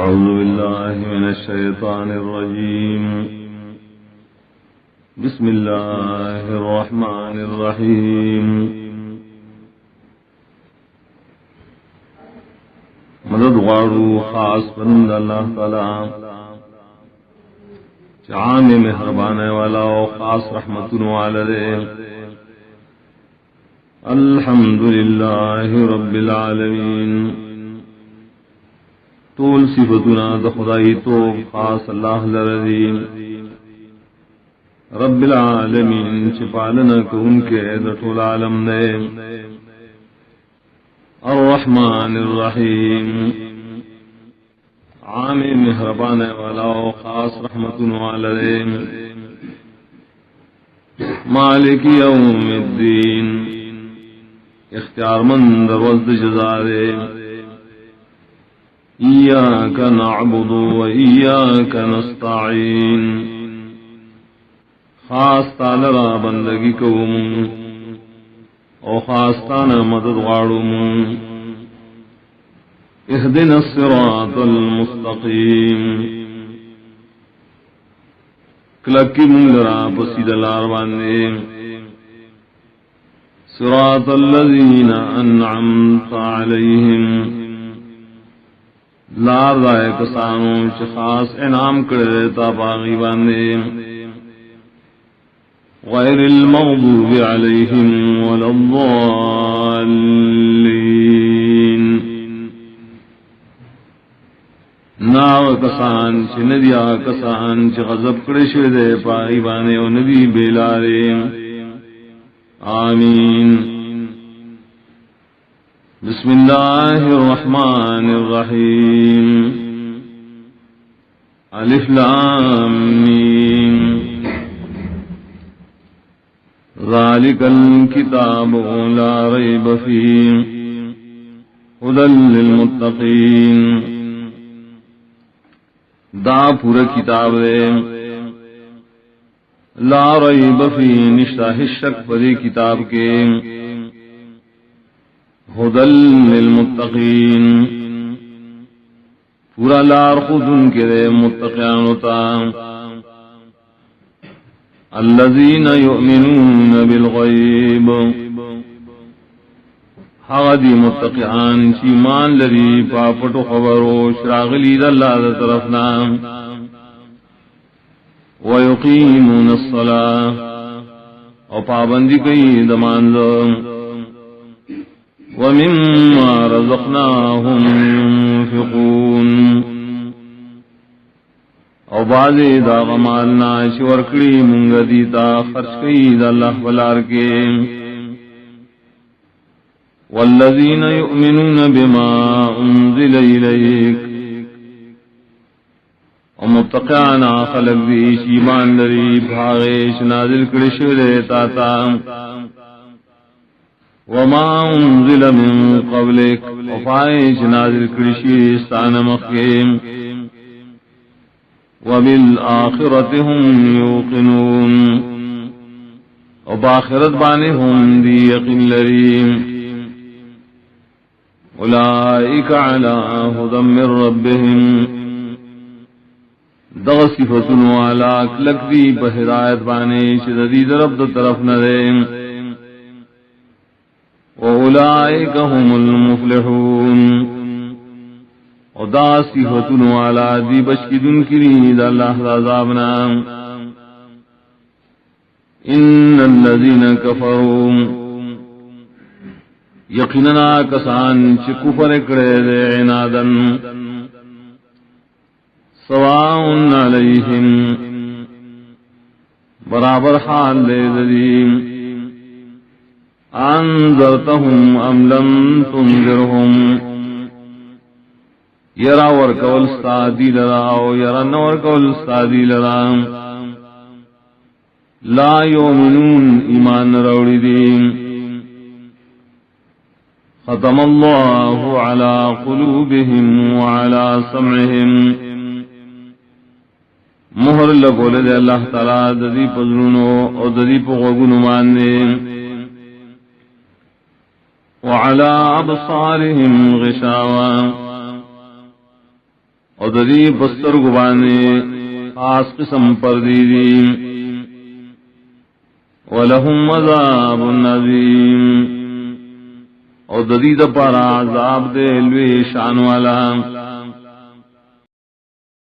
أعوذ بالله من الشيطان الرجيم. بسم الله الرحمن الرحيم. مدد غارو خاص بند اللہ تعالی عام مہربان والا و خاص رحمت والے. الحمد للہ رب العالمین. طول صفتنا دخدائی تو خاص اللہ لرزی رب العالمین چپالنا کو ان کے دطول عالم نے. الرحمن الرحیم عام مہربان والا و خاص رحمت والے. مالک یوم الدین اختیار مند روز جزائے. ایاک نعبد و ایاک نستعین خاص تعالی بندگی کوم او خاص تانا مدد غاڑم. اهدنا الصراط المستقیم کلکی مولرا پسید الاروانے. صراط الذین انعمت علیہم لار دائے کسانو چھ خاص انعام کرے تا باغی باندے. غیر المغضوب علیہم ولا الضالین ناو کسان چھ ندیا کسان چھ غضب کرے شدے باغی باندے و ندی بیلارے. آمین. بسم اللہ الرحمن الرحیم. الف لام میم ذالک الکتاب لا ریب فیہ ھدی للمتقین. دا پورا کتاب ہے لا ریب فیہ نشتہ شک پری کتاب کے. ھدی للمتقین پورا لار خود ان کے دے متقیان ہوتا. الذین یؤمنون بالغیب حغدی متقیان چیمان لری پاپٹو خبرو شراغلی دا اللہ دا طرفنا. ویقیمون الصلاة او پابندی کئی دماندو. ومما رزقناهم ينفقون او بعضی دا غمالنا شورکڑی منگ دیتا خرچ کئی دا اللہ بلار کے. والذین یؤمنون بما انزل الیک او متقیانا خلق دی شیمان لری بھاغیش نازل کرشو دیتا تا. وما انزل من قبلک وفائش نازل کرشی استان مخیم. وبالآخرت هم یوقنون وبآخرت بانے ہم دی یقین لریم. اولئک علی ھدی من ربهم دغصفتن والا کلک دی بہدایت بانے شدید رب دا طرف ندیم. وَأُولَئِكَ هُمُ الْمُفْلِحُونَ وَدَا صِفَةٌ وَعَلَى دِي بَشْكِدٌ كِرِيدَ اللَّهِ عَذَابْنَا. إِنَّ الَّذِينَ كَفَرُوا یقیناً کسان چھ کفر کرے دے عنادن. سواء علیہم برابر حال دے دیم. انذرتهم ام لم تنذرهم یرا ورکول استادی لرا او یرا نورکول استادی لرا. لا یؤمنون ایمان روڑی دیم. ختم اللہ علی قلوبهم وعلی سمعهم مہر لگول دے اللہ تعالی ددی پزرونو او ددی پغوگونو ماننے. وعلى أبصارهم غشاوة اور دری بستر گبانے خاص قسم پر دیدی وَلَهُمْ عَذَابٌ عَظِيمٌ اور ددی دپارا عذاب دے لوی شان والا